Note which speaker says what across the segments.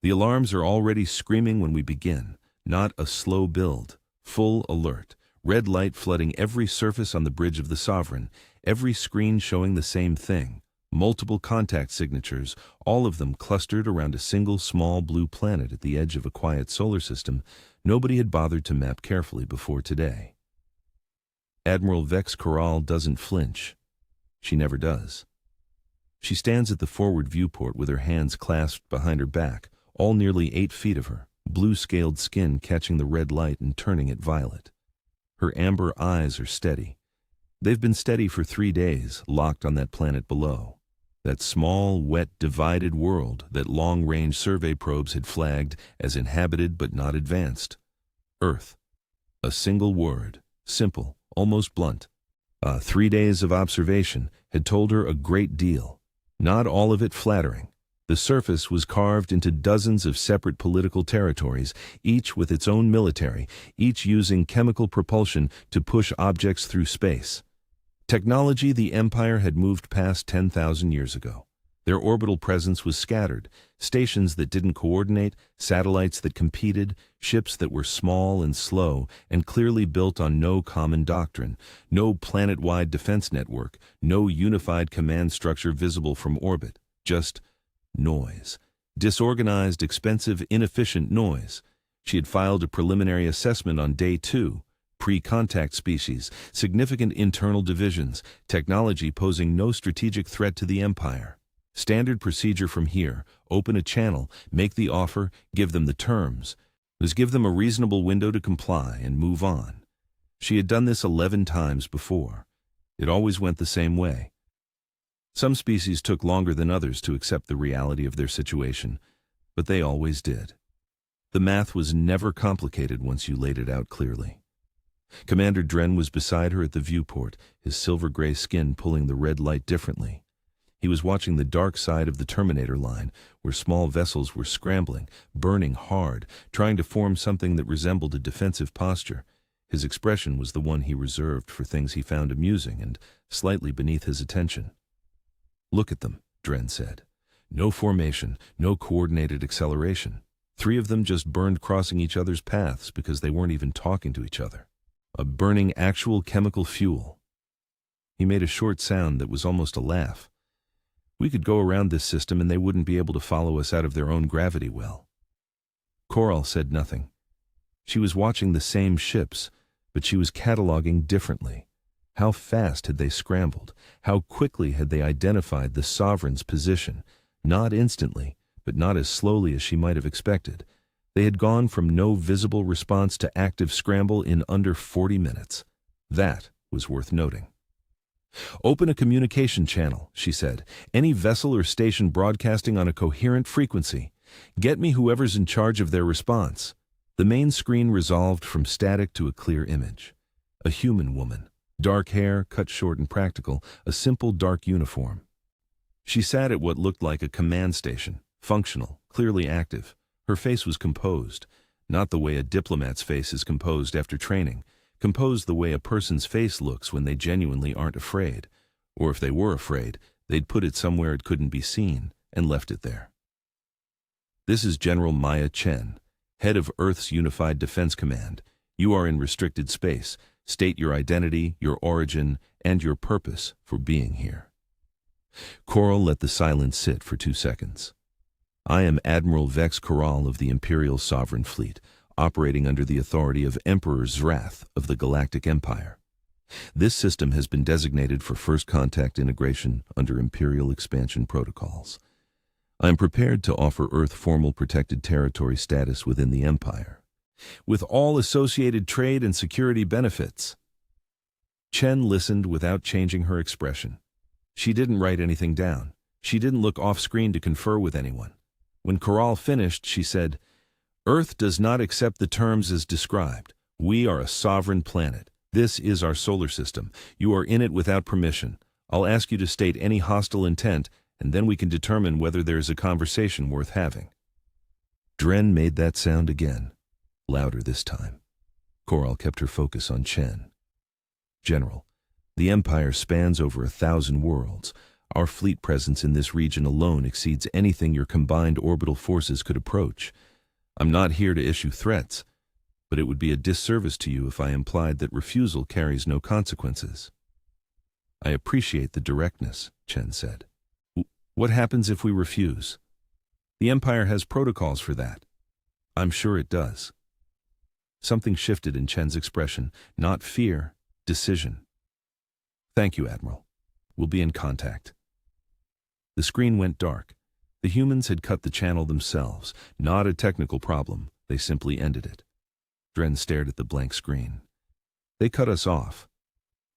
Speaker 1: The alarms are already screaming when we begin. Not a slow build. Full alert. Red light flooding every surface on the bridge of the Sovereign. Every screen showing the same thing. Multiple contact signatures, all of them clustered around a single small blue planet at the edge of a quiet solar system nobody had bothered to map carefully before today. Admiral Vex Koral doesn't flinch. She never does. She stands at the forward viewport with her hands clasped behind her back, all nearly 8 feet of her, blue-scaled skin catching the red light and turning it violet. Her amber eyes are steady. They've been steady for 3 days, locked on that planet below. That small, wet, divided world that long-range survey probes had flagged as inhabited but not advanced. Earth. A single word, simple, almost blunt. 3 days of observation had told her a great deal. Not all of it flattering. The surface was carved into dozens of separate political territories, each with its own military, each using chemical propulsion to push objects through space. Technology the Empire had moved past 10,000 years ago. Their orbital presence was scattered, stations that didn't coordinate, satellites that competed, ships that were small and slow and clearly built on no common doctrine, no planet-wide defense network, no unified command structure visible from orbit, just noise. Disorganized, expensive, inefficient noise. She had filed a preliminary assessment on day 2. Pre-contact species, significant internal divisions, technology posing no strategic threat to the Empire. Standard procedure from here: open a channel, make the offer, give them the terms. Was give them a reasonable window to comply and move on. She had done this 11 times before. It always went the same way. Some species took longer than others to accept the reality of their situation, but they always did. The math was never complicated once you laid it out clearly. Commander Dren was beside her at the viewport, his silver-gray skin pulling the red light differently. He was watching the dark side of the Terminator line, where small vessels were scrambling, burning hard, trying to form something that resembled a defensive posture. His expression was the one he reserved for things he found amusing and slightly beneath his attention. "Look at them," Dren said. "No formation, no coordinated acceleration. 3 of them just burned crossing each other's paths because they weren't even talking to each other. Burning actual chemical fuel." He made a short sound that was almost a laugh. "We could go around this system and they wouldn't be able to follow us out of their own gravity well." Koral said nothing. She was watching the same ships, but she was cataloging differently. How fast had they scrambled? How quickly had they identified the Sovereign's position? Not instantly, but not as slowly as she might have expected. They had gone from no visible response to active scramble in under 40 minutes. That was worth noting. "Open a communication channel," she said. "Any vessel or station broadcasting on a coherent frequency. Get me whoever's in charge of their response." The main screen resolved from static to a clear image. A human woman. Dark hair, cut short and practical, a simple dark uniform. She sat at what looked like a command station, functional, clearly active. Her face was composed, not the way a diplomat's face is composed after training, composed the way a person's face looks when they genuinely aren't afraid, or if they were afraid, they'd put it somewhere it couldn't be seen and left it there. "This is General Maya Chen, head of Earth's Unified Defense Command. You are in restricted space. State your identity, your origin, and your purpose for being here." Koral let the silence sit for 2 seconds. "I am Admiral Vex Koral of the Imperial Sovereign Fleet, operating under the authority of Emperor Zrath of the Galactic Empire. This system has been designated for first contact integration under Imperial expansion protocols. I am prepared to offer Earth formal protected territory status within the Empire, with all associated trade and security benefits." Chen listened without changing her expression. She didn't write anything down. She didn't look off-screen to confer with anyone. When Koral finished, she said, "Earth does not accept the terms as described. We are a sovereign planet. This is our solar system. You are in it without permission. I'll ask you to state any hostile intent, and then we can determine whether there is a conversation worth having." Dren made that sound again, louder this time. Koral kept her focus on Chen. "General, the Empire spans over 1,000 worlds. Our fleet presence in this region alone exceeds anything your combined orbital forces could approach. I'm not here to issue threats, but it would be a disservice to you if I implied that refusal carries no consequences." "I appreciate the directness," Chen said. "What happens if we refuse?" "The Empire has protocols for that." "I'm sure it does." Something shifted in Chen's expression, not fear, decision. "Thank you, Admiral. We'll be in contact." The screen went dark. The humans had cut the channel themselves. Not a technical problem. They simply ended it. Dren stared at the blank screen. "They cut us off."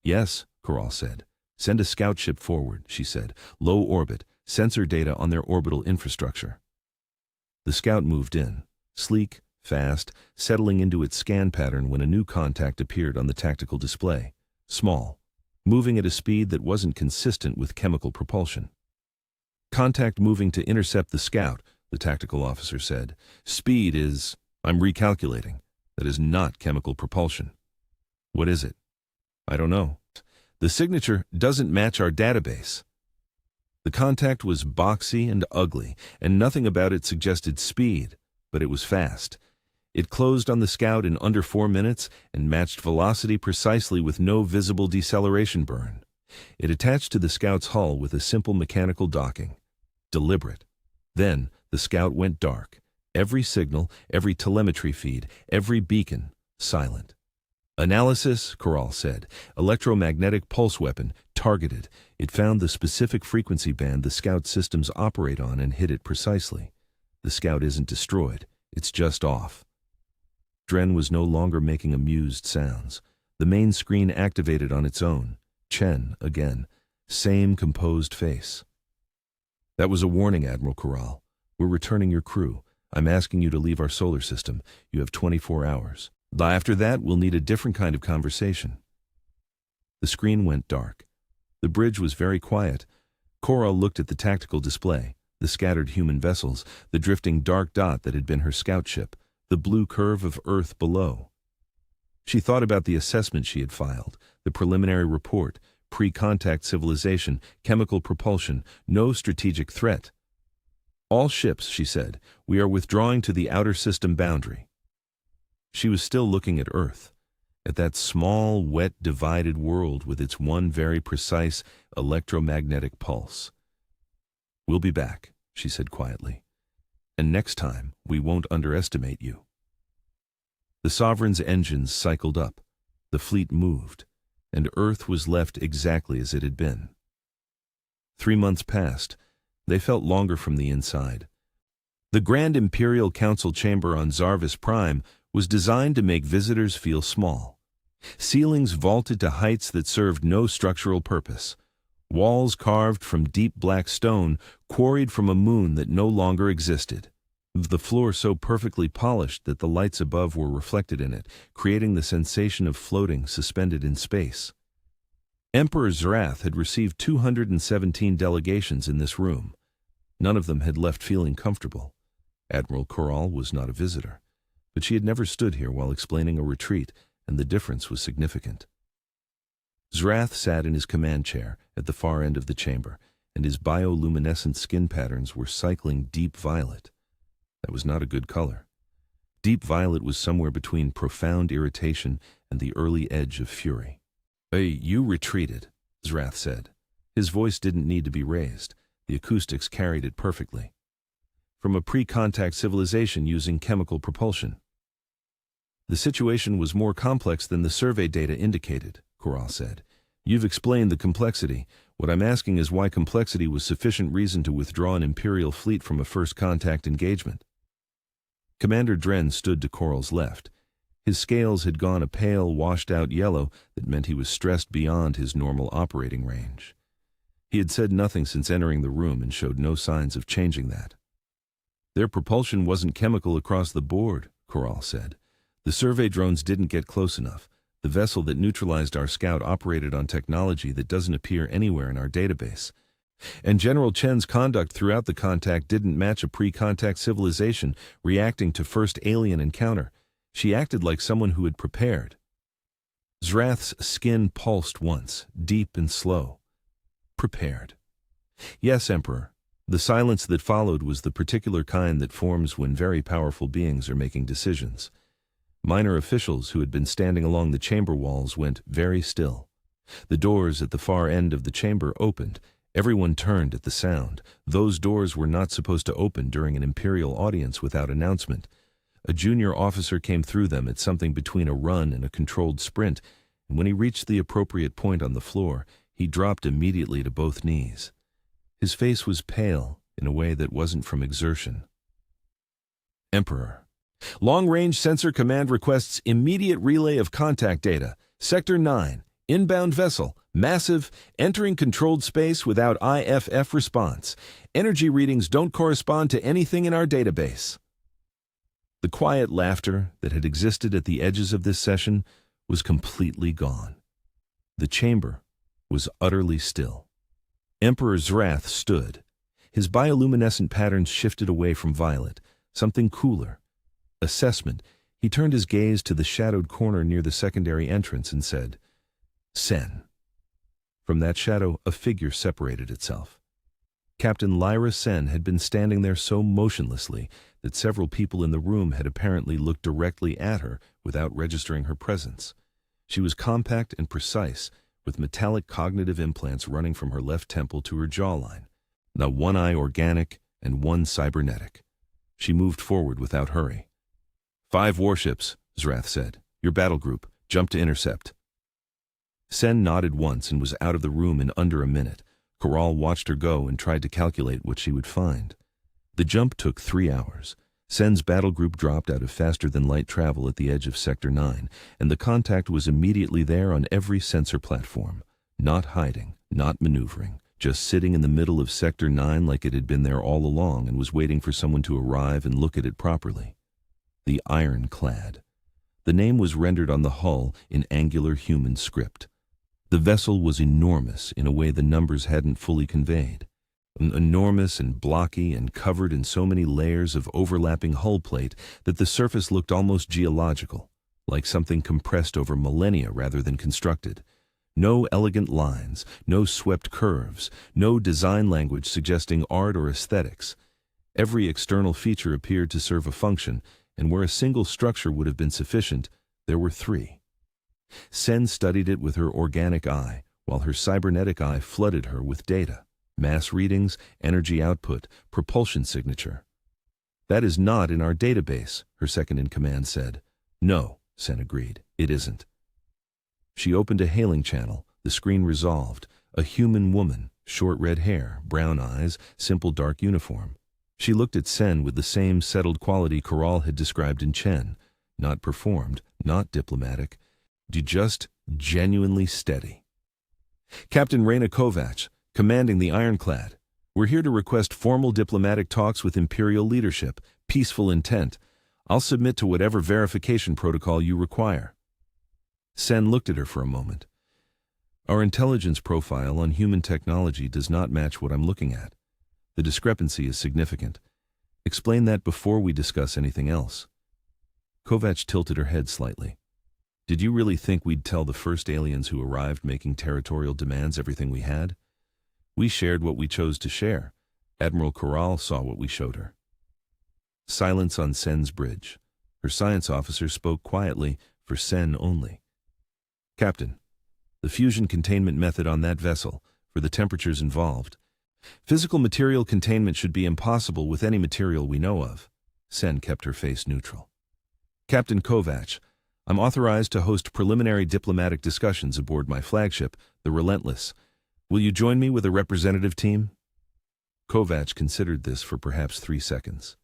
Speaker 1: "Yes," Koral said. "Send a scout ship forward," she said. "Low orbit, sensor data on their orbital infrastructure." The scout moved in, sleek, fast, settling into its scan pattern when a new contact appeared on the tactical display. Small, moving at a speed that wasn't consistent with chemical propulsion. "Contact moving to intercept the scout," the tactical officer said. "Speed is... I'm recalculating. That is not chemical propulsion." "What is it?" "I don't know. The signature doesn't match our database." The contact was boxy and ugly, and nothing about it suggested speed, but it was fast. It closed on the scout in under 4 minutes and matched velocity precisely with no visible deceleration burn. It attached to the scout's hull with a simple mechanical docking. Deliberate. Then the scout went dark. Every signal, every telemetry feed, every beacon, silent. "Analysis," Koral said. "Electromagnetic pulse weapon, targeted. It found the specific frequency band the scout systems operate on and hit it precisely. The scout isn't destroyed. It's just off." Dren was no longer making amused sounds. The main screen activated on its own. Chen, again. Same composed face. "That was a warning, Admiral Koral. We're returning your crew. I'm asking you to leave our solar system. You have 24 hours. After that, we'll need a different kind of conversation." The screen went dark. The bridge was very quiet. Koral looked at the tactical display, the scattered human vessels, the drifting dark dot that had been her scout ship, the blue curve of Earth below. She thought about the assessment she had filed, the preliminary report, pre-contact civilization, chemical propulsion, no strategic threat. "All ships," she said, "we are withdrawing to the outer system boundary." She was still looking at Earth, at that small, wet, divided world with its one very precise electromagnetic pulse. "We'll be back," she said quietly. "And next time, we won't underestimate you." The Sovereign's engines cycled up, the fleet moved, and Earth was left exactly as it had been. 3 months passed. They felt longer from the inside. The Grand Imperial Council chamber on Zarvis Prime was designed to make visitors feel small. Ceilings vaulted to heights that served no structural purpose. Walls carved from deep black stone, quarried from a moon that no longer existed. The floor so perfectly polished that the lights above were reflected in it, creating the sensation of floating suspended in space. Emperor Zrath had received 217 delegations in this room. None of them had left feeling comfortable. Admiral Koral was not a visitor, but she had never stood here while explaining a retreat, and the difference was significant. Zrath sat in his command chair at the far end of the chamber, and his bioluminescent skin patterns were cycling deep violet. That was not a good color. Deep violet was somewhere between profound irritation and the early edge of fury. You retreated," Zrath said. His voice didn't need to be raised. The acoustics carried it perfectly. "From a pre-contact civilization using chemical propulsion." "The situation was more complex than the survey data indicated," Koral said. "You've explained the complexity. What I'm asking is why complexity was sufficient reason to withdraw an Imperial fleet from a first-contact engagement." Commander Dren stood to Koral's left. His scales had gone a pale, washed-out yellow that meant he was stressed beyond his normal operating range. He had said nothing since entering the room and showed no signs of changing that. "Their propulsion wasn't chemical across the board," Koral said. "The survey drones didn't get close enough. The vessel that neutralized our scout operated on technology that doesn't appear anywhere in our database. And General Chen's conduct throughout the contact didn't match a pre-contact civilization reacting to first alien encounter. She acted like someone who had prepared." Zrath's skin pulsed once, deep and slow. Prepared. Yes, Emperor. The silence that followed was the particular kind that forms when very powerful beings are making decisions. Minor officials who had been standing along the chamber walls went very still. The doors at the far end of the chamber opened. Everyone turned at the sound. Those doors were not supposed to open during an Imperial audience without announcement. A junior officer came through them at something between a run and a controlled sprint, and when he reached the appropriate point on the floor, he dropped immediately to both knees. His face was pale in a way that wasn't from exertion. Emperor. Long-range sensor command requests immediate relay of contact data. Sector 9. Inbound vessel. Massive. Entering controlled space without IFF response. Energy readings don't correspond to anything in our database. The quiet laughter that had existed at the edges of this session was completely gone. The chamber was utterly still. Emperor Zrath stood. His bioluminescent patterns shifted away from violet, something cooler. Assessment. He turned his gaze to the shadowed corner near the secondary entrance and said, Sen. From that shadow, a figure separated itself. Captain Lyra Sen had been standing there so motionlessly that several people in the room had apparently looked directly at her without registering her presence. She was compact and precise, with metallic cognitive implants running from her left temple to her jawline, now one eye organic and one cybernetic. She moved forward without hurry. 5 warships, Zrath said. Your battle group. Jump to intercept. Sen nodded once and was out of the room in under a minute. Koral watched her go and tried to calculate what she would find. The jump took 3 hours. Sen's battle group dropped out of faster-than-light travel at the edge of Sector 9, and the contact was immediately there on every sensor platform. Not hiding, not maneuvering, just sitting in the middle of Sector 9 like it had been there all along and was waiting for someone to arrive and look at it properly. The Ironclad. The name was rendered on the hull in angular human script. The vessel was enormous in a way the numbers hadn't fully conveyed. Enormous and blocky and covered in so many layers of overlapping hull plate that the surface looked almost geological, like something compressed over millennia rather than constructed. No elegant lines, no swept curves, no design language suggesting art or aesthetics. Every external feature appeared to serve a function, and where a single structure would have been sufficient, there were 3. Sen studied it with her organic eye, while her cybernetic eye flooded her with data. Mass readings, energy output, propulsion signature. That is not in our database, her second-in-command said. No, Sen agreed, it isn't. She opened a hailing channel. The screen resolved. A human woman, short red hair, brown eyes, simple dark uniform. She looked at Sen with the same settled quality Koral had described in Chen. Not performed, not diplomatic, just genuinely steady. Captain Reyna Kovac, commanding the Ironclad. We're here to request formal diplomatic talks with Imperial leadership, peaceful intent. I'll submit to whatever verification protocol you require. Sen looked at her for a moment. Our intelligence profile on human technology does not match what I'm looking at. The discrepancy is significant. Explain that before we discuss anything else. Kovac tilted her head slightly. Did you really think we'd tell the first aliens who arrived making territorial demands everything we had? We shared what we chose to share. Admiral Koral saw what we showed her. Silence on Sen's bridge. Her science officer spoke quietly, for Sen only. Captain, the fusion containment method on that vessel, for the temperatures involved. Physical material containment should be impossible with any material we know of. Sen kept her face neutral. Captain Kovac, I'm authorized to host preliminary diplomatic discussions aboard my flagship, the Relentless. Will you join me with a representative team? Kovac considered this for perhaps 3 seconds.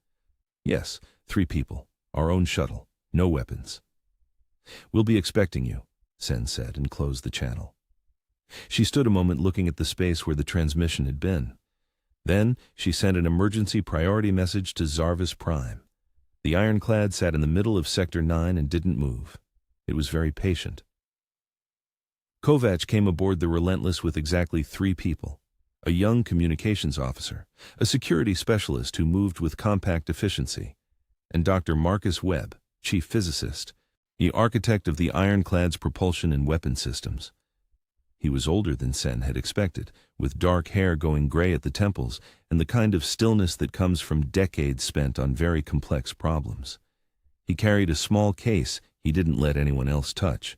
Speaker 1: Yes, 3 people. Our own shuttle. No weapons. We'll be expecting you, Sen said and closed the channel. She stood a moment looking at the space where the transmission had been. Then she sent an emergency priority message to Zarvis Prime. The Ironclad sat in the middle of Sector 9 and didn't move. It was very patient. Kovac came aboard the Relentless with exactly 3 people. A young communications officer, a security specialist who moved with compact efficiency, and Dr. Marcus Webb, chief physicist, the architect of the Ironclad's propulsion and weapon systems. He was older than Sen had expected, with dark hair going gray at the temples and the kind of stillness that comes from decades spent on very complex problems. He carried a small case he didn't let anyone else touch.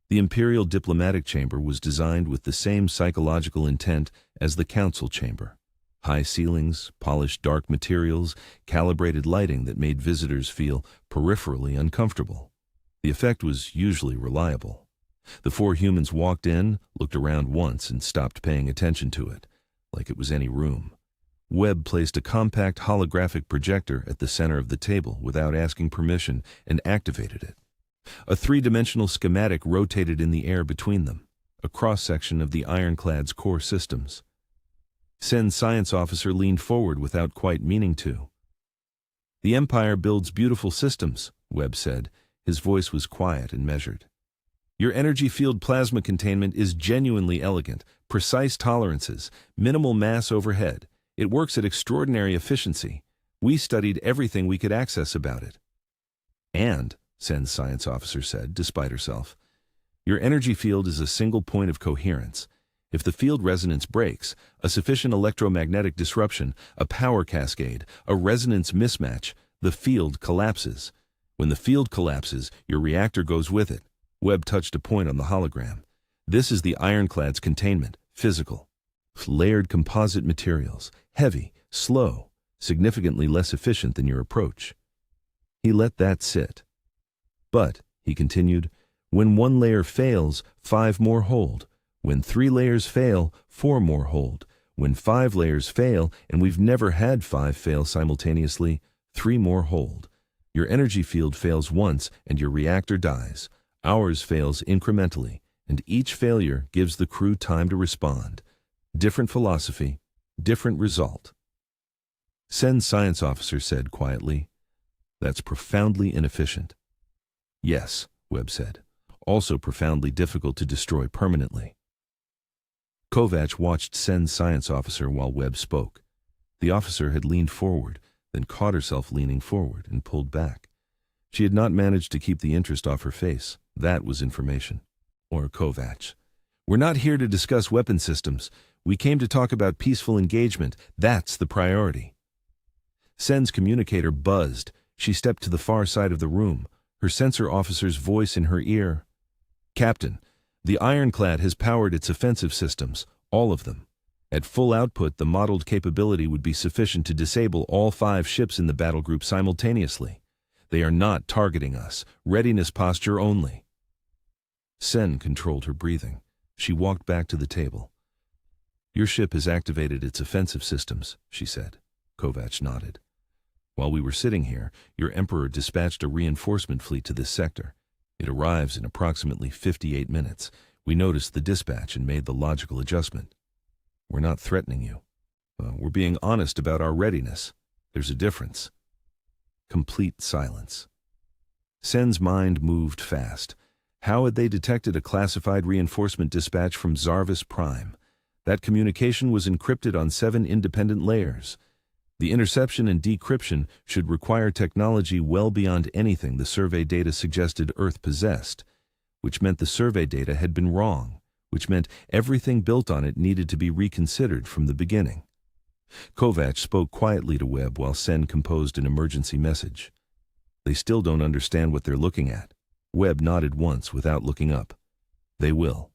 Speaker 1: The Imperial Diplomatic Chamber was designed with the same psychological intent as the Council Chamber. High ceilings, polished dark materials, calibrated lighting that made visitors feel peripherally uncomfortable. The effect was usually reliable. The four humans walked in, looked around once, and stopped paying attention to it, like it was any room. Webb placed a compact holographic projector at the center of the table without asking permission and activated it. A three-dimensional schematic rotated in the air between them, a cross-section of the Ironclad's core systems. Sen's science officer leaned forward without quite meaning to. "The Empire builds beautiful systems," Webb said. His voice was quiet and measured. "Your energy field plasma containment is genuinely elegant, precise tolerances, minimal mass overhead. It works at extraordinary efficiency. We studied everything we could access about it." "And," Sen's science officer said, despite herself, "your energy field is a single point of coherence. If the field resonance breaks, a sufficient electromagnetic disruption, a power cascade, a resonance mismatch, the field collapses. When the field collapses, your reactor goes with it." Webb touched a point on the hologram. "This is the Ironclad's containment, physical. Layered composite materials, heavy, slow, significantly less efficient than your approach." He let that sit. "But," he continued, "when one layer fails, 5 more hold. When 3 layers fail, 4 more hold. When 5 layers fail, and we've never had 5 fail simultaneously, 3 more hold. Your energy field fails once and your reactor dies. Ours fails incrementally, and each failure gives the crew time to respond. Different philosophy, different result." Sen's science officer said quietly, "That's profoundly inefficient." "Yes," Webb said, "also profoundly difficult to destroy permanently." Kovac watched Sen's science officer while Webb spoke. The officer had leaned forward, then caught herself leaning forward and pulled back. She had not managed to keep the interest off her face. That was information. Or Kovac. "We're not here to discuss weapon systems. We came to talk about peaceful engagement. That's the priority." Sen's communicator buzzed. She stepped to the far side of the room, her sensor officer's voice in her ear. "Captain, the Ironclad has powered its offensive systems, all of them. At full output, the modeled capability would be sufficient to disable all 5 ships in the battle group simultaneously. They are not targeting us. Readiness posture only." Sen controlled her breathing. She walked back to the table. "Your ship has activated its offensive systems," she said. Kovac nodded. "While we were sitting here, your Emperor dispatched a reinforcement fleet to this sector. It arrives in approximately 58 minutes. We noticed the dispatch and made the logical adjustment. We're not threatening you. We're being honest about our readiness. There's a difference." Complete silence. Sen's mind moved fast. How had they detected a classified reinforcement dispatch from Zarvis Prime? That communication was encrypted on 7 independent layers. The interception and decryption should require technology well beyond anything the survey data suggested Earth possessed, which meant the survey data had been wrong, which meant everything built on it needed to be reconsidered from the beginning. Kovac spoke quietly to Webb while Sen composed an emergency message. "They still don't understand what they're looking at." Webb nodded once without looking up. "They will."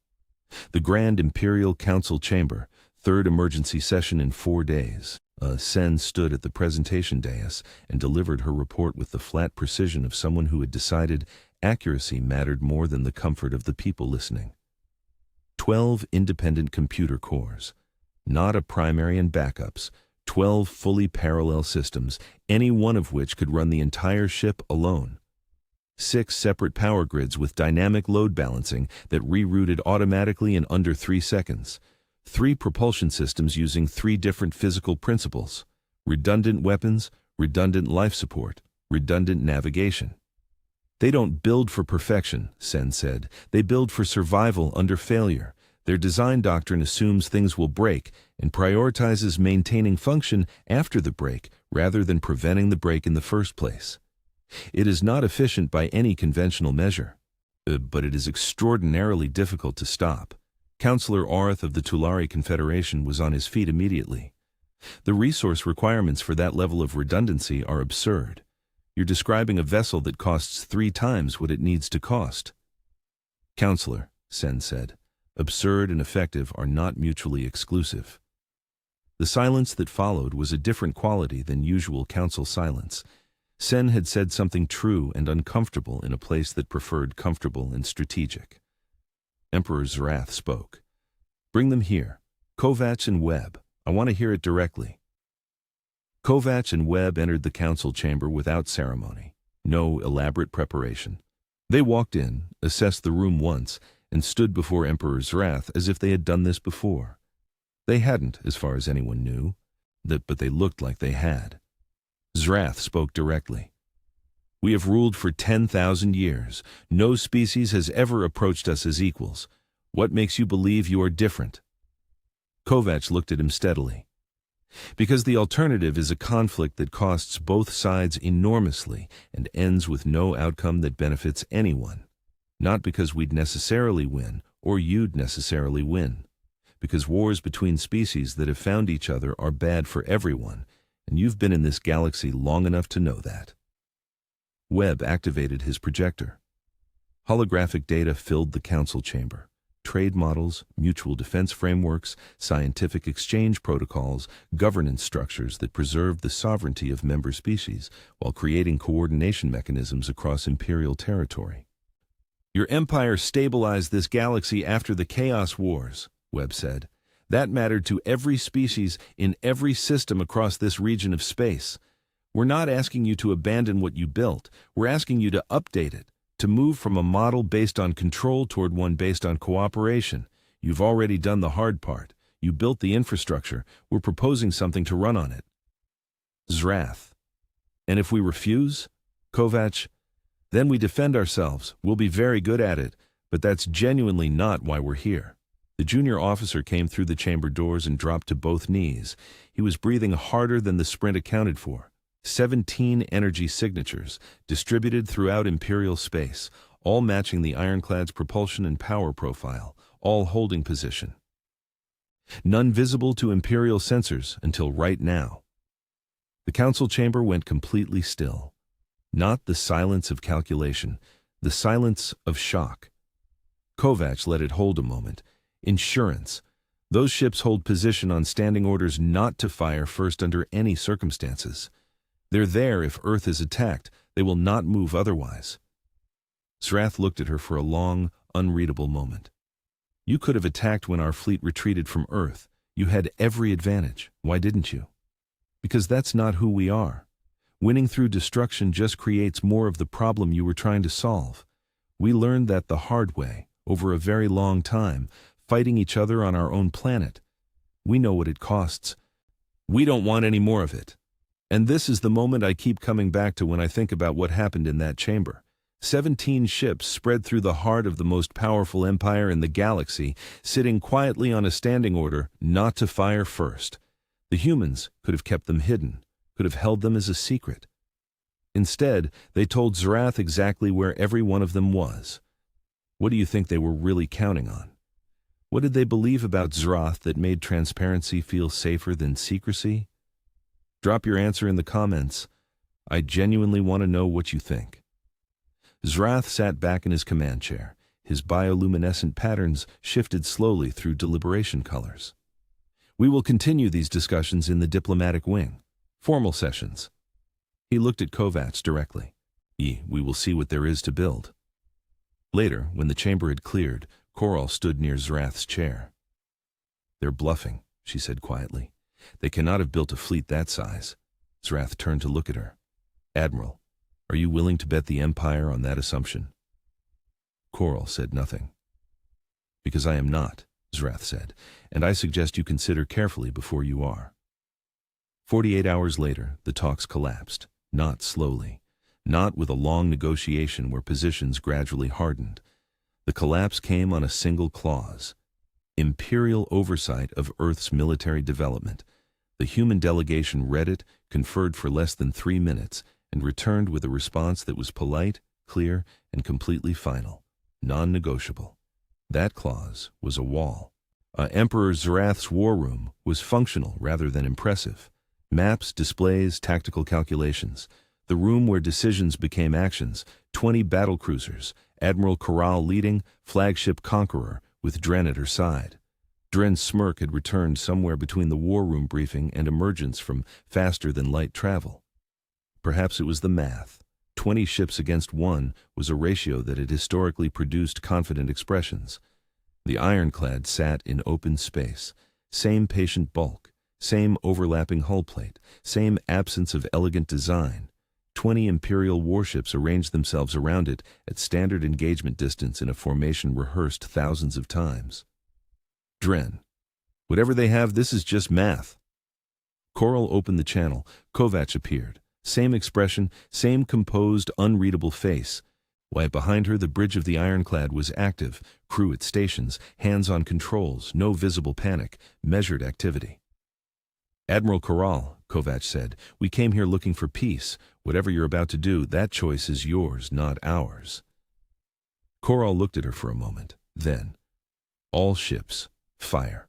Speaker 1: The Grand Imperial Council Chamber, 3rd emergency session in 4 days. Sen stood at the presentation dais and delivered her report with the flat precision of someone who had decided accuracy mattered more than the comfort of the people listening. 12 independent computer cores. Not a primary and backups, 12 fully parallel systems, any one of which could run the entire ship alone. 6 separate power grids with dynamic load balancing that rerouted automatically in under 3 seconds. 3 propulsion systems using 3 different physical principles: redundant weapons, redundant life support, redundant navigation. "They don't build for perfection," Sen said. "They build for survival under failure. Their design doctrine assumes things will break and prioritizes maintaining function after the break rather than preventing the break in the first place. It is not efficient by any conventional measure, but it is extraordinarily difficult to stop. Counselor Orth of the Tulare Confederation was on his feet immediately. The resource requirements for that level of redundancy are absurd. You're describing a vessel that costs 3 times what it needs to cost. Counselor, Sen said, absurd and effective are not mutually exclusive. The silence that followed was a different quality than usual council silence. Sen had said something true and uncomfortable in a place that preferred comfortable and strategic. Emperor Zrath spoke. Bring them here. Kovacs and Webb. I want to hear it directly. Kovacs and Webb entered the council chamber without ceremony. No elaborate preparation. They walked in, assessed the room once, and stood before Emperor Zrath as if they had done this before. They hadn't, as far as anyone knew, but they looked like they had. Zrath spoke directly. We have ruled for 10,000 years. No species has ever approached us as equals. What makes you believe you are different? Kovacs looked at him steadily. Because the alternative is a conflict that costs both sides enormously and ends with no outcome that benefits anyone. Not because we'd necessarily win or you'd necessarily win. Because wars between species that have found each other are bad for everyone, and you've been in this galaxy long enough to know that. Webb activated his projector. Holographic data filled the council chamber. Trade models, mutual defense frameworks, scientific exchange protocols, governance structures that preserved the sovereignty of member species while creating coordination mechanisms across Imperial territory. Your empire stabilized this galaxy after the Chaos Wars, Webb said. That mattered to every species in every system across this region of space. We're not asking you to abandon what you built. We're asking you to update it, to move from a model based on control toward one based on cooperation. You've already done the hard part. You built the infrastructure. We're proposing something to run on it. Zrath. And if we refuse? Kovacs. Then we defend ourselves. We'll be very good at it, but that's genuinely not why we're here. The junior officer came through the chamber doors and dropped to both knees. He was breathing harder than the sprint accounted for. 17 energy signatures, distributed throughout Imperial space, all matching the Ironclad's propulsion and power profile, all holding position. None visible to Imperial sensors until right now. The council chamber went completely still. Not the silence of calculation, the silence of shock. Kovacs let it hold a moment. Insurance. Those ships hold position on standing orders not to fire first under any circumstances. They're there if Earth is attacked. They will not move otherwise. Zrath looked at her for a long, unreadable moment. You could have attacked when our fleet retreated from Earth. You had every advantage. Why didn't you? Because that's not who we are. Winning through destruction just creates more of the problem you were trying to solve. We learned that the hard way, over a very long time, fighting each other on our own planet. We know what it costs. We don't want any more of it. And this is the moment I keep coming back to when I think about what happened in that chamber. 17 ships spread through the heart of the most powerful empire in the galaxy, sitting quietly on a standing order not to fire first. The humans could have kept them hidden, could have held them as a secret. Instead, they told Zrath exactly where every one of them was. What do you think they were really counting on? What did they believe about Zrath that made transparency feel safer than secrecy? Drop your answer in the comments. I genuinely want to know what you think. Zrath sat back in his command chair. His bioluminescent patterns shifted slowly through deliberation colors. We will continue these discussions in the diplomatic wing. Formal sessions. He looked at Kovacs directly. We will see what there is to build. Later, when the chamber had cleared, Koral stood near Zrath's chair. They're bluffing, she said quietly. They cannot have built a fleet that size. Zrath turned to look at her. Admiral, are you willing to bet the Empire on that assumption? Koral said nothing. Because I am not, Zrath said, and I suggest you consider carefully before you are. 48 hours later, the talks collapsed, not slowly, not with a long negotiation where positions gradually hardened. The collapse came on a single clause. Imperial oversight of Earth's military development. The human delegation read it, conferred for less than 3 minutes, and returned with a response that was polite, clear, and completely final, non-negotiable. That clause was a wall. Emperor Zarath's war room was functional rather than impressive. Maps, displays, tactical calculations. The room where decisions became actions. 20 battlecruisers, Admiral Koral leading, flagship Conqueror, with Dren at her side. Dren's smirk had returned somewhere between the war room briefing and emergence from faster-than-light travel. Perhaps it was the math. 20 ships against 1 was a ratio that had historically produced confident expressions. The Ironclad sat in open space. Same patient bulk, same overlapping hull plate, same absence of elegant design. 20 Imperial warships arranged themselves around it at standard engagement distance in a formation rehearsed thousands of times. Dren. Whatever they have, this is just math. Koral opened the channel. Kovac appeared. Same expression, same composed, unreadable face. Why, behind her the bridge of the Ironclad was active, crew at stations, hands on controls, no visible panic, measured activity. Admiral Koral, Kovac said, we came here looking for peace. Whatever you're about to do, that choice is yours, not ours. Koral looked at her for a moment. Then, all ships, fire.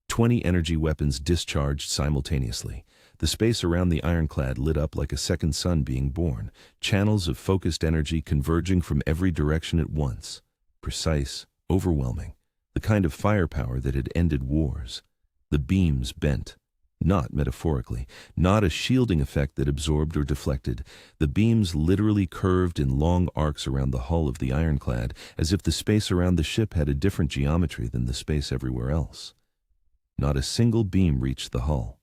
Speaker 1: 20 energy weapons discharged simultaneously. The space around the Ironclad lit up like a second sun being born, channels of focused energy converging from every direction at once. Precise, overwhelming, the kind of firepower that had ended wars. The beams bent. Not metaphorically, not a shielding effect that absorbed or deflected. The beams literally curved in long arcs around the hull of the Ironclad, as if the space around the ship had a different geometry than the space everywhere else. Not a single beam reached the hull.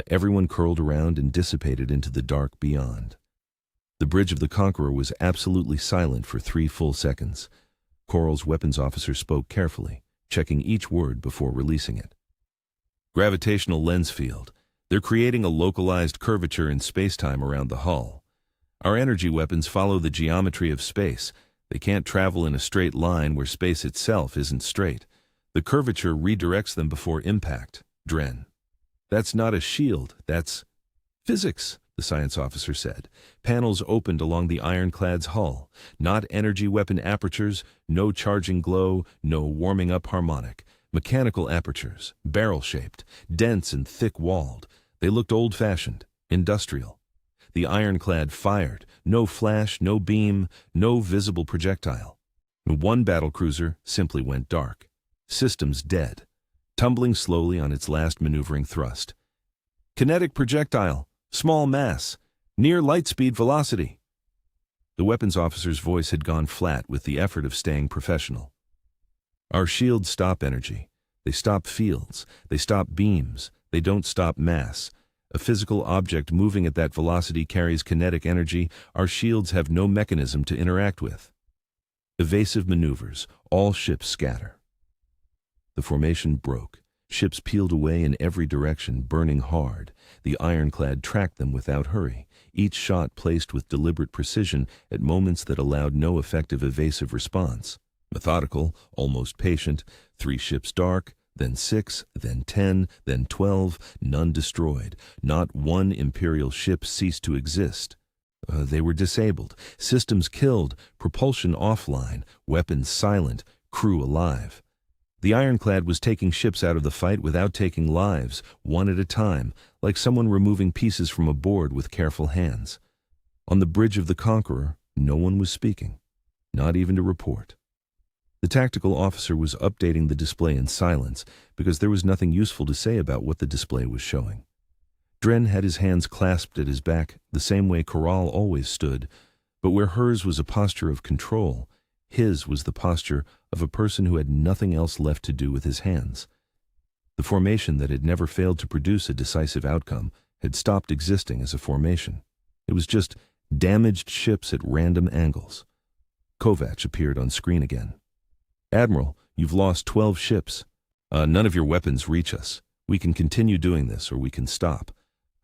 Speaker 1: Everyone curled around and dissipated into the dark beyond. The bridge of the Conqueror was absolutely silent for 3 full seconds. Koral's weapons officer spoke carefully, checking each word before releasing it. Gravitational lens field. They're creating a localized curvature in space-time around the hull. Our energy weapons follow the geometry of space. They can't travel in a straight line where space itself isn't straight. The curvature redirects them before impact. Dren. That's not a shield, that's physics, the science officer said. Panels opened along the Ironclad's hull. Not energy weapon apertures, no charging glow, no warming up harmonic. Mechanical apertures, barrel-shaped, dense and thick-walled. They looked old-fashioned, industrial. The Ironclad fired. No flash, no beam, no visible projectile. One battlecruiser simply went dark. Systems dead. Tumbling slowly on its last maneuvering thrust. Kinetic projectile, small mass, near light-speed velocity. The weapons officer's voice had gone flat with the effort of staying professional. Our shields stop energy. They stop fields. They stop beams. They don't stop mass. A physical object moving at that velocity carries kinetic energy. Our shields have no mechanism to interact with. Evasive maneuvers. All ships scatter. The formation broke. Ships peeled away in every direction, burning hard. The Ironclad tracked them without hurry, each shot placed with deliberate precision at moments that allowed no effective evasive response. Methodical, almost patient, 3 ships dark, then 6, then 10, then 12, none destroyed. Not one Imperial ship ceased to exist. They were disabled, systems killed, propulsion offline, weapons silent, crew alive. The Ironclad was taking ships out of the fight without taking lives, one at a time, like someone removing pieces from a board with careful hands. On the bridge of the Conqueror, no one was speaking, not even to report. The tactical officer was updating the display in silence because there was nothing useful to say about what the display was showing. Dren had his hands clasped at his back, the same way Koral always stood, but where hers was a posture of control, his was the posture of a person who had nothing else left to do with his hands. The formation that had never failed to produce a decisive outcome had stopped existing as a formation. It was just damaged ships at random angles. Kovac appeared on screen again. Admiral, you've lost 12 ships. None of your weapons reach us. We can continue doing this or we can stop.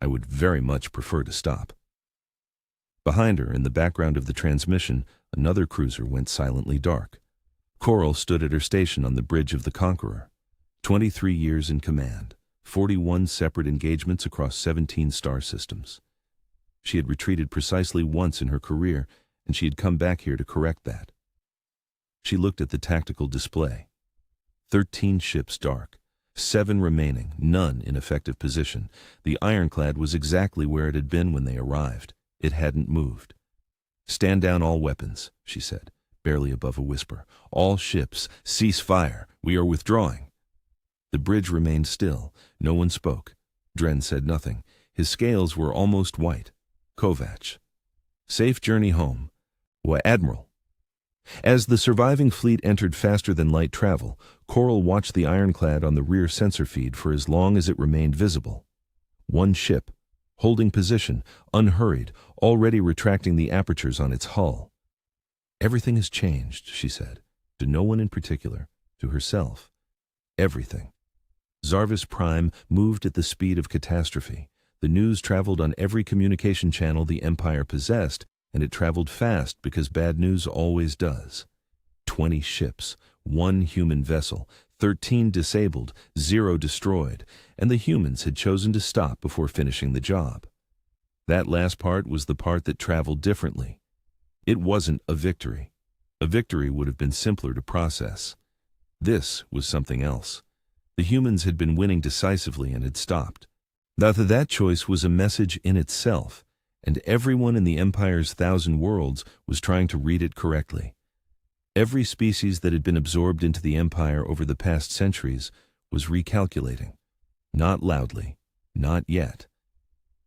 Speaker 1: I would very much prefer to stop. Behind her, in the background of the transmission, another cruiser went silently dark. Koral stood at her station on the bridge of the Conqueror. 23 years in command, 41 separate engagements across 17 star systems. She had retreated precisely once in her career, and she had come back here to correct that. She looked at the tactical display. 13 ships dark. 7 remaining, none in effective position. The Ironclad was exactly where it had been when they arrived. It hadn't moved. "Stand down all weapons," she said, barely above a whisper. "All ships, cease fire. We are withdrawing." The bridge remained still. No one spoke. Dren said nothing. His scales were almost white. Kovac. "Safe journey home." "Admiral." As the surviving fleet entered faster than light travel, Koral watched the Ironclad on the rear sensor feed for as long as it remained visible. One ship, holding position, unhurried, already retracting the apertures on its hull. "Everything has changed," she said, to no one in particular, to herself. Everything. Zarvis Prime moved at the speed of catastrophe. The news traveled on every communication channel the Empire possessed, and it traveled fast because bad news always does. 20 ships, 1 human vessel, 13 disabled, 0 destroyed, and the humans had chosen to stop before finishing the job. That last part was the part that traveled differently. It wasn't a victory. A victory would have been simpler to process. This was something else. The humans had been winning decisively and had stopped. That choice was a message in itself, and everyone in the Empire's 1,000 worlds was trying to read it correctly. Every species that had been absorbed into the Empire over the past centuries was recalculating. Not loudly, not yet.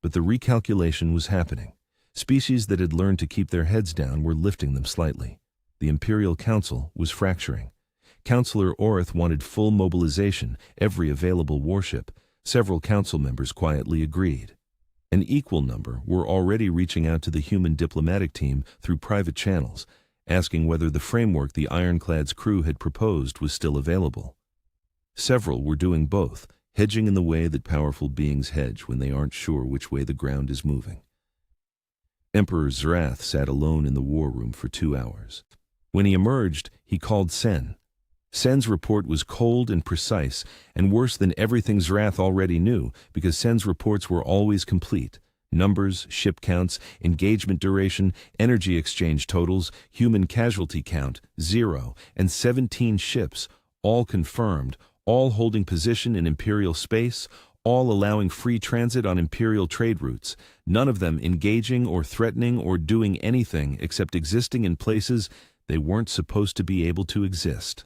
Speaker 1: But the recalculation was happening. Species that had learned to keep their heads down were lifting them slightly. The Imperial Council was fracturing. Councillor Orith wanted full mobilization, every available warship. Several council members quietly agreed. An equal number were already reaching out to the human diplomatic team through private channels, asking whether the framework the Ironclad's crew had proposed was still available. Several were doing both, hedging in the way that powerful beings hedge when they aren't sure which way the ground is moving. Emperor Zrath sat alone in the war room for 2 hours. When he emerged, he called Sen. Sen's report was cold and precise, and worse than everything Zrath already knew, because Sen's reports were always complete. Numbers, ship counts, engagement duration, energy exchange totals, human casualty count, 0, and 17 ships, all confirmed, all holding position in Imperial space, all allowing free transit on Imperial trade routes, none of them engaging or threatening or doing anything except existing in places they weren't supposed to be able to exist.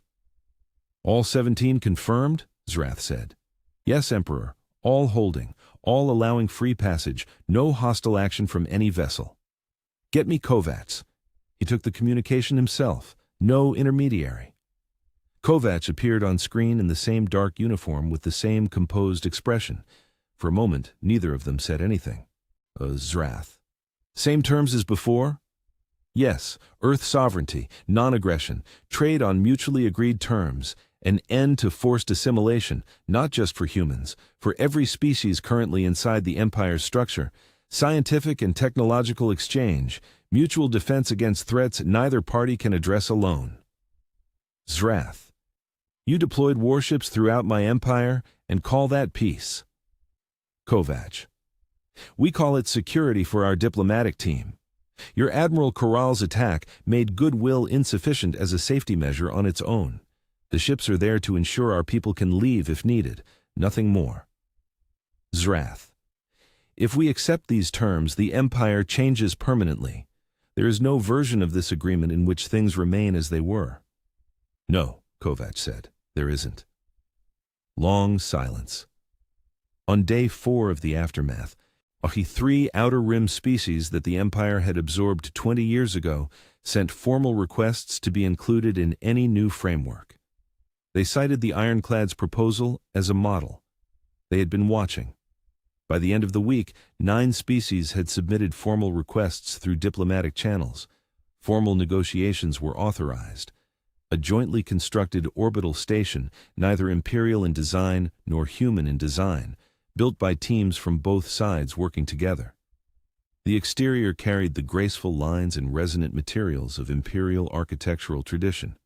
Speaker 1: "All 17 confirmed?" Zrath said. "Yes, Emperor. All holding, all allowing free passage, no hostile action from any vessel." "Get me Kovac." He took the communication himself. No intermediary. Kovac appeared on screen in the same dark uniform with the same composed expression. For a moment, neither of them said anything. Zrath. "Same terms as before?" "Yes, Earth sovereignty, non-aggression, trade on mutually agreed terms, an end to forced assimilation, not just for humans, for every species currently inside the Empire's structure, scientific and technological exchange, mutual defense against threats neither party can address alone." Zrath. "You deployed warships throughout my empire and call that peace." Kovac. "We call it security for our diplomatic team. Your Admiral Koral's attack made goodwill insufficient as a safety measure on its own. The ships are there to ensure our people can leave if needed, nothing more." Zrath. "If we accept these terms, the Empire changes permanently. There is no version of this agreement in which things remain as they were." "No," Kovac said, "there isn't." Long silence. On day 4 of the aftermath, the 3 outer rim species that the Empire had absorbed 20 years ago sent formal requests to be included in any new framework. They cited the Ironclad's proposal as a model. They had been watching. By the end of the week, 9 species had submitted formal requests through diplomatic channels. Formal negotiations were authorized. A jointly constructed orbital station, neither imperial in design nor human in design, built by teams from both sides working together. The exterior carried the graceful lines and resonant materials of imperial architectural tradition.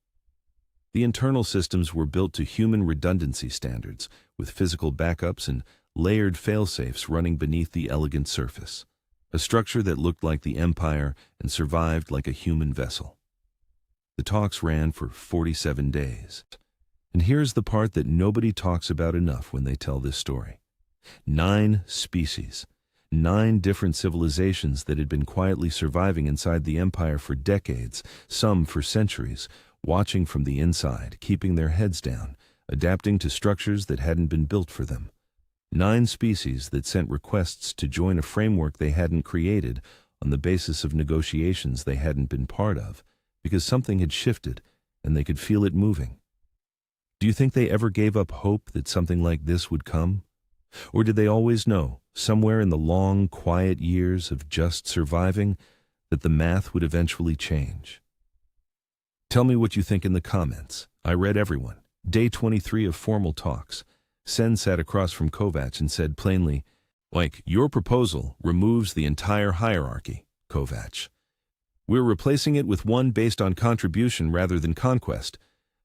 Speaker 1: The internal systems were built to human redundancy standards, with physical backups and layered failsafes running beneath the elegant surface, a structure that looked like the Empire and survived like a human vessel. The talks ran for 47 days. And here's the part that nobody talks about enough when they tell this story. 9 species. 9 different civilizations that had been quietly surviving inside the Empire for decades, some for centuries, watching from the inside, keeping their heads down, adapting to structures that hadn't been built for them. 9 species that sent requests to join a framework they hadn't created on the basis of negotiations they hadn't been part of, because something had shifted and they could feel it moving. Do you think they ever gave up hope that something like this would come? Or did they always know, somewhere in the long, quiet years of just surviving, that the math would eventually change? Tell me what you think in the comments. I read everyone. Day 23 of formal talks. Sen sat across from Kovac and said plainly, your proposal removes the entire hierarchy, Kovac. We're replacing it with one based on contribution rather than conquest.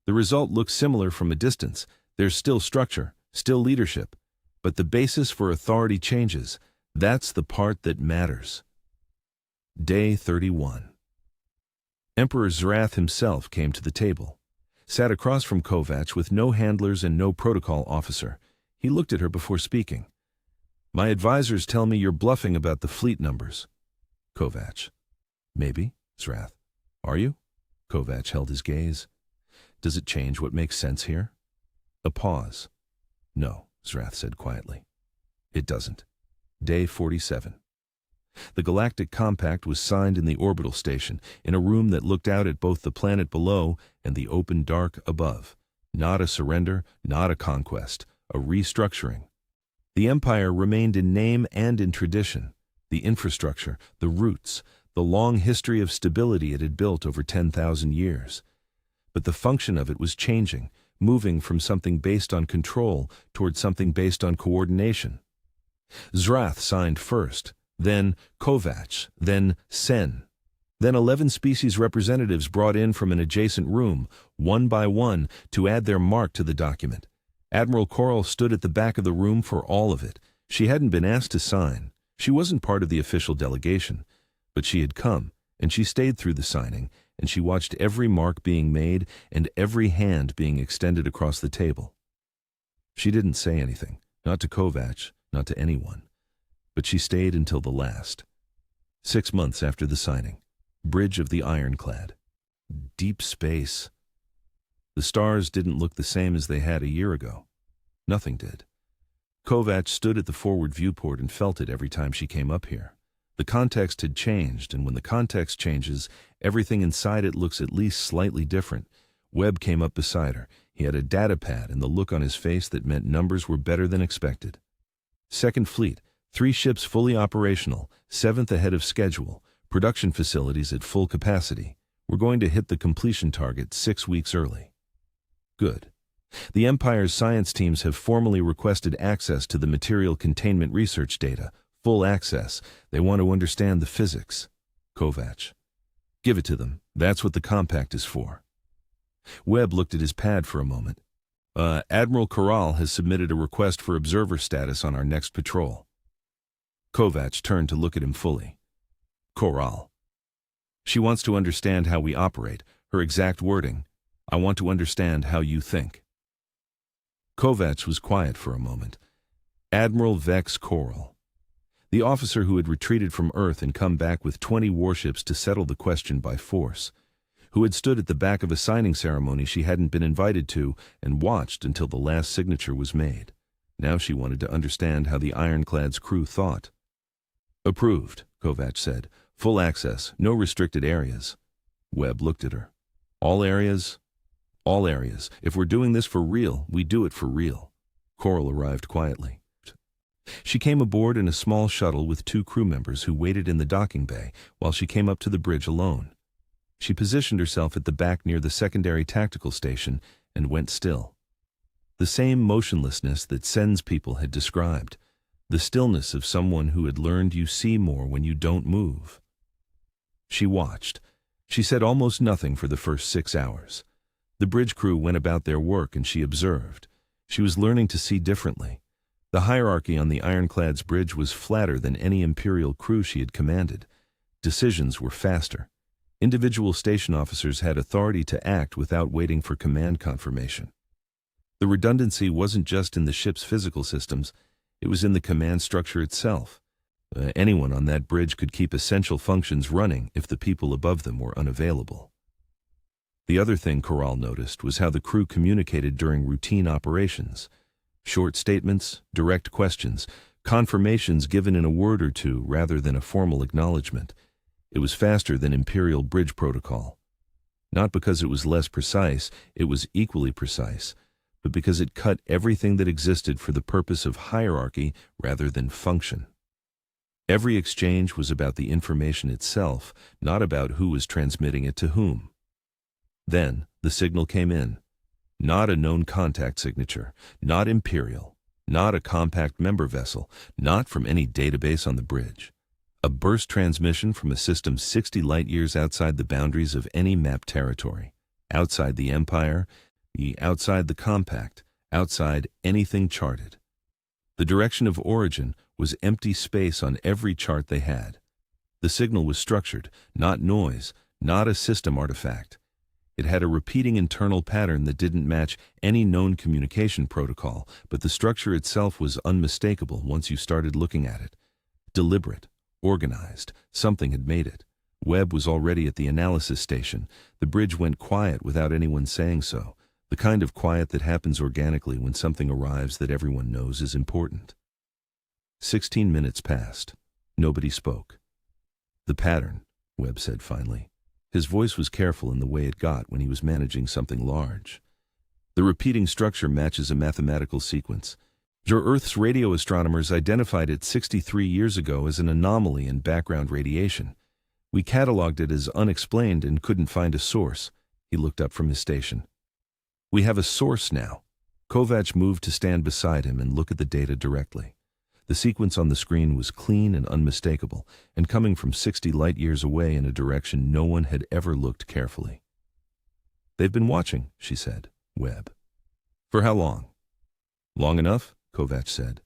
Speaker 1: The result looks similar from a distance. There's still structure, still leadership. But the basis for authority changes. That's the part that matters. Day 31. Emperor Zrath himself came to the table. Sat across from Kovac with no handlers and no protocol officer. He looked at her before speaking. My advisors tell me you're bluffing about the fleet numbers. Kovac. Maybe, Zrath. Are you? Kovac held his gaze. Does it change what makes sense here? A pause. No, Zrath said quietly. It doesn't. Day 47. The Galactic Compact was signed in the orbital station, in a room that looked out at both the planet below and the open dark above. Not a surrender, not a conquest, a restructuring. The Empire remained in name and in tradition. The infrastructure, the roots, the long history of stability it had built over 10,000 years. But the function of it was changing, moving from something based on control toward something based on coordination. Zrath signed first, then Kovac, then Sen. Then 11 species representatives brought in from an adjacent room, one by one, to add their mark to the document. Admiral Koral stood at the back of the room for all of it. She hadn't been asked to sign. She wasn't part of the official delegation. But she had come, and she stayed through the signing, and she watched every mark being made and every hand being extended across the table. She didn't say anything, not to Kovac, not to anyone. But she stayed until the last. 6 months after the signing. Bridge of the Ironclad. Deep space. The stars didn't look the same as they had a year ago. Nothing did. Kovac stood at the forward viewport and felt it every time she came up here. The context had changed, and when the context changes, everything inside it looks at least slightly different. Webb came up beside her. He had a data pad and the look on his face that meant numbers were better than expected. Second Fleet, 3 ships fully operational, 7th ahead of schedule, production facilities at full capacity. We're going to hit the completion target 6 weeks early. Good. The Empire's science teams have formally requested access to the material containment research data. Full access. They want to understand the physics. Kovac. Give it to them. That's what the compact is for. Webb looked at his pad for a moment. Admiral Koral has submitted a request for observer status on our next patrol. Kovac turned to look at him fully. Koral. She wants to understand how we operate. Her exact wording. I want to understand how you think. Kovac was quiet for a moment. Admiral Vex Koral. The officer who had retreated from Earth and come back with 20 warships to settle the question by force, who had stood at the back of a signing ceremony she hadn't been invited to and watched until the last signature was made. Now she wanted to understand how the Ironclad's crew thought. Approved, Kovac said. Full access, no restricted areas. Webb looked at her. All areas? All areas. If we're doing this for real, we do it for real. Koral arrived quietly. She came aboard in a small shuttle with 2 crew members who waited in the docking bay while she came up to the bridge alone. She positioned herself at the back near the secondary tactical station and went still. The same motionlessness that Sen's people had described, the stillness of someone who had learned you see more when you don't move. She watched. She said almost nothing for the first 6 hours. The bridge crew went about their work and she observed. She was learning to see differently. The hierarchy on the Ironclad's bridge was flatter than any Imperial crew she had commanded. Decisions were faster. Individual station officers had authority to act without waiting for command confirmation. The redundancy wasn't just in the ship's physical systems, it was in the command structure itself. Anyone on that bridge could keep essential functions running if the people above them were unavailable. The other thing Koral noticed was how the crew communicated during routine operations. Short statements, direct questions, confirmations given in a word or two rather than a formal acknowledgement. It was faster than Imperial bridge protocol. Not because it was less precise, it was equally precise, but because it cut everything that existed for the purpose of hierarchy rather than function. Every exchange was about the information itself, not about who was transmitting it to whom. Then the signal came in. Not a known contact signature, not Imperial, not a compact member vessel, not from any database on the bridge. A burst transmission from a system 60 light-years outside the boundaries of any mapped territory, outside the Empire, outside the compact, outside anything charted. The direction of origin was empty space on every chart they had. The signal was structured, not noise, not a system artifact. It had a repeating internal pattern that didn't match any known communication protocol, but the structure itself was unmistakable once you started looking at it. Deliberate, organized, something had made it. Webb was already at the analysis station. The bridge went quiet without anyone saying so, the kind of quiet that happens organically when something arrives that everyone knows is important. 16 minutes passed. Nobody spoke. The pattern, Webb said finally. His voice was careful in the way it got when he was managing something large. The repeating structure matches a mathematical sequence. Your Earth's radio astronomers identified it 63 years ago as an anomaly in background radiation. We cataloged it as unexplained and couldn't find a source. He looked up from his station. We have a source now. Kovac moved to stand beside him and look at the data directly. The sequence on the screen was clean and unmistakable, and coming from 60 light-years away in a direction no one had ever looked carefully. They've been watching, she said. Webb. For how long? Long enough, Kovac said.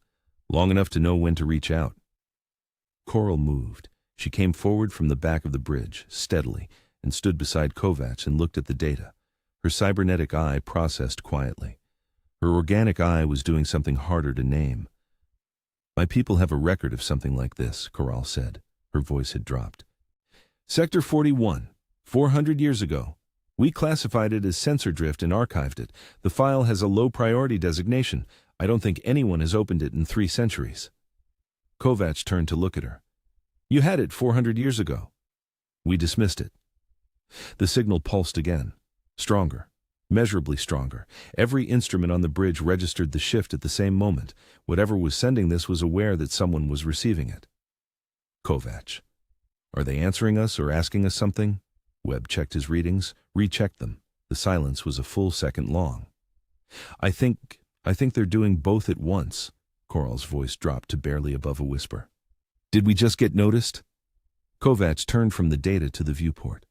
Speaker 1: Long enough to know when to reach out. Koral moved. She came forward from the back of the bridge, steadily, and stood beside Kovac and looked at the data. Her cybernetic eye processed quietly. Her organic eye was doing something harder to name. My people have a record of something like this, Koral said. Her voice had dropped. Sector 41, 400 years ago. We classified it as sensor drift and archived it. The file has a low priority designation. I don't think anyone has opened it in 3 centuries. Kovac turned to look at her. You had it 400 years ago. We dismissed it. The signal pulsed again. Stronger. Measurably stronger. Every instrument on the bridge registered the shift at the same moment. Whatever was sending this was aware that someone was receiving it. Kovac. Are they answering us or asking us something? Webb checked his readings, rechecked them. The silence was a full second long. I think they're doing both at once. Koral's voice dropped to barely above a whisper. Did we just get noticed? Kovac turned from the data to the viewport.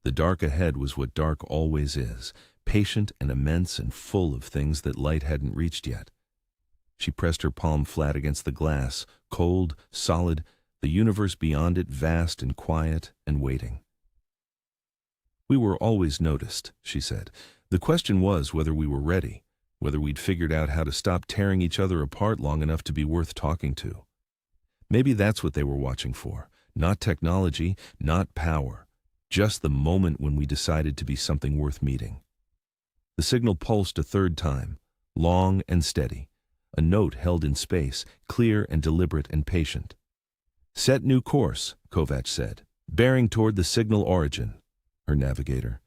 Speaker 1: The dark ahead was what dark always is, patient and immense and full of things that light hadn't reached yet. She pressed her palm flat against the glass, cold, solid, the universe beyond it vast and quiet and waiting. We were always noticed, she said. The question was whether we were ready, whether we'd figured out how to stop tearing each other apart long enough to be worth talking to. Maybe that's what they were watching for. Not technology, not power. Just the moment when we decided to be something worth meeting. The signal pulsed a third time, long and steady. A note held in space, clear and deliberate and patient. Set new course, Kovac said, bearing toward the signal origin. Her navigator.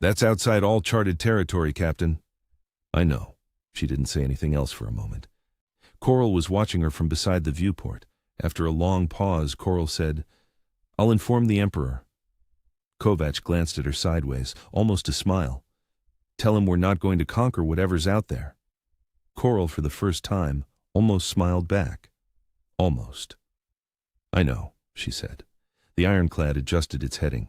Speaker 1: That's outside all charted territory, Captain. I know. She didn't say anything else for a moment. Koral was watching her from beside the viewport. After a long pause, Koral said, I'll inform the Emperor. Kovac glanced at her sideways, almost a smile. Tell him we're not going to conquer whatever's out there. Koral, for the first time, almost smiled back. Almost. I know, she said. The Ironclad adjusted its heading.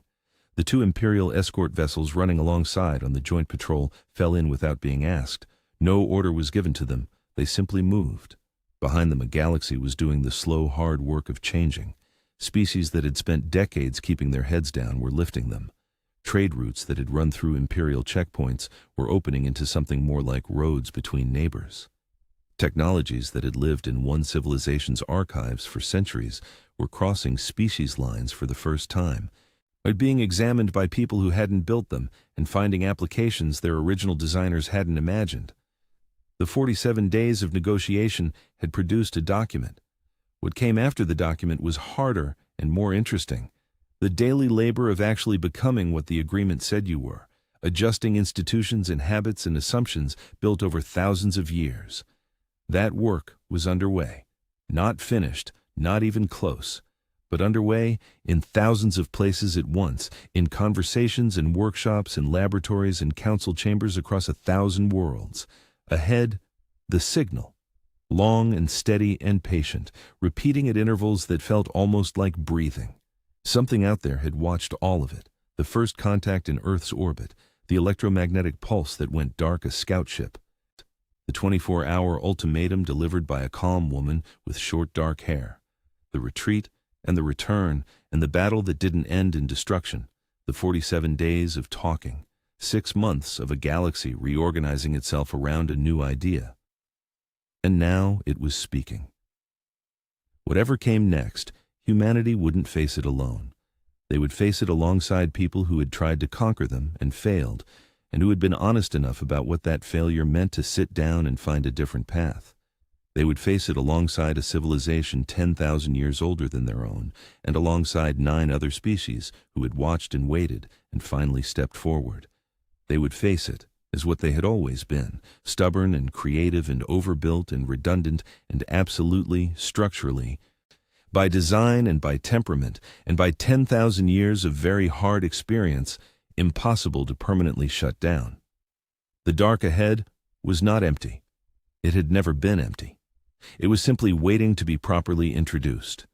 Speaker 1: The 2 Imperial escort vessels running alongside on the joint patrol fell in without being asked. No order was given to them. They simply moved. Behind them, a galaxy was doing the slow, hard work of changing. Species that had spent decades keeping their heads down were lifting them. Trade routes that had run through imperial checkpoints were opening into something more like roads between neighbors. Technologies that had lived in one civilization's archives for centuries were crossing species lines for the first time, but being examined by people who hadn't built them and finding applications their original designers hadn't imagined. The 47 days of negotiation had produced a document. What came after the document was harder and more interesting. The daily labor of actually becoming what the agreement said you were, adjusting institutions and habits and assumptions built over thousands of years. That work was underway. Not finished, not even close, but underway in thousands of places at once, in conversations and workshops and laboratories and council chambers across 1,000 worlds. Ahead, the signal. Long and steady and patient, repeating at intervals that felt almost like breathing. Something out there had watched all of it, the first contact in Earth's orbit, the electromagnetic pulse that went dark a scout ship, the 24-hour ultimatum delivered by a calm woman with short dark hair, the retreat and the return and the battle that didn't end in destruction, the 47 days of talking, 6 months of a galaxy reorganizing itself around a new idea. And now it was speaking. Whatever came next, humanity wouldn't face it alone. They would face it alongside people who had tried to conquer them and failed, and who had been honest enough about what that failure meant to sit down and find a different path. They would face it alongside a civilization 10,000 years older than their own, and alongside 9 other species who had watched and waited and finally stepped forward. They would face it as what they had always been, stubborn and creative and overbuilt and redundant and absolutely, structurally, by design and by temperament, and by 10,000 years of very hard experience, impossible to permanently shut down. The dark ahead was not empty. It had never been empty. It was simply waiting to be properly introduced.